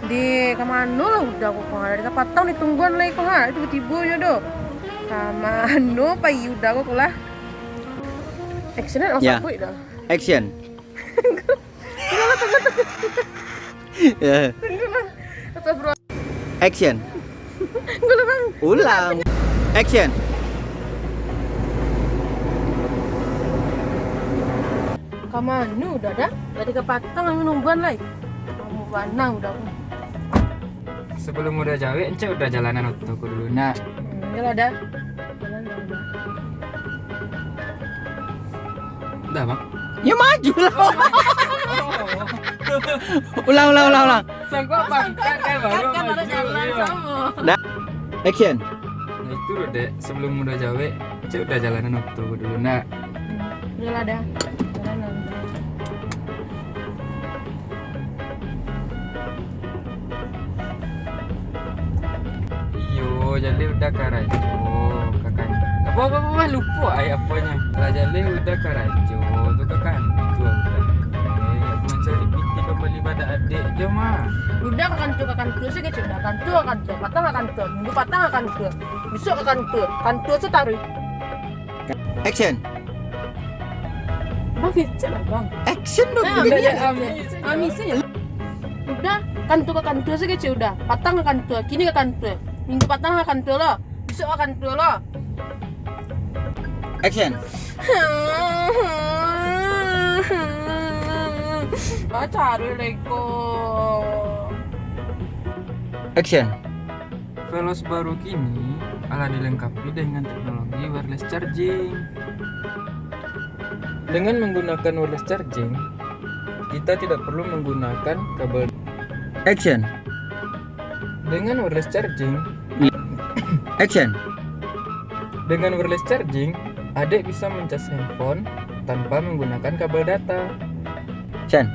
Di kamano lah udah kok dari kapatang ditungguan lagi kok ha tiba-tiba ya do. Kamano pa udah kok lah. Actionnya Ya. langsung gue dah. Action. Ya. Atau bro, Action. gue lah bang. Ulang. Action. Kamano udah dah. Dari kapatang lagi nungguan lagi. Kamu mana udah kok. Sebelum udah jawe, ence udah jalanan toko dulu nak. Ya dah. Jalan udah. Udah bang. Ya maju lah. Ulang. Sanggup bang, kan baru Kan ada jalan sama. Dah. Action. Nah itu loh dek, sebelum udah jawe, ence udah jalanan toko dulu nak. Ya dah. Jalan udah. Iyo, jale udah karajo, kakan. Apa lupa ay apanya. Lah jale udah karajo, tuh kakan. Tuh udah. Aku mencari binti kembali pada adik je mah. Udah ke kantor sih kecil udah kantor patang ke kantor minggu patang ke kantor besok ke kantor setaruh Action. bang kecil lah bang Action dong. Udah ya amisnya ya udah ke kantor sih kecil udah patang ke kantor kini ke kantor minggu patang ke kantor lo besok ke kantor lo Action. cari leko Action. Velos baru kini alah dilengkapi dengan teknologi wireless charging. Dengan menggunakan wireless charging, kita tidak perlu menggunakan kabel. Action. Dengan wireless charging, Action. dengan wireless charging, adik bisa mencas handphone tanpa menggunakan kabel data. Action.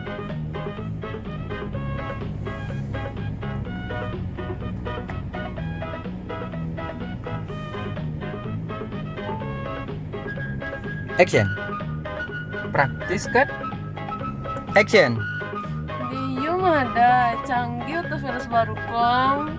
Action. Praktis kan? Action. dia mah ada canggih terus virus baru kong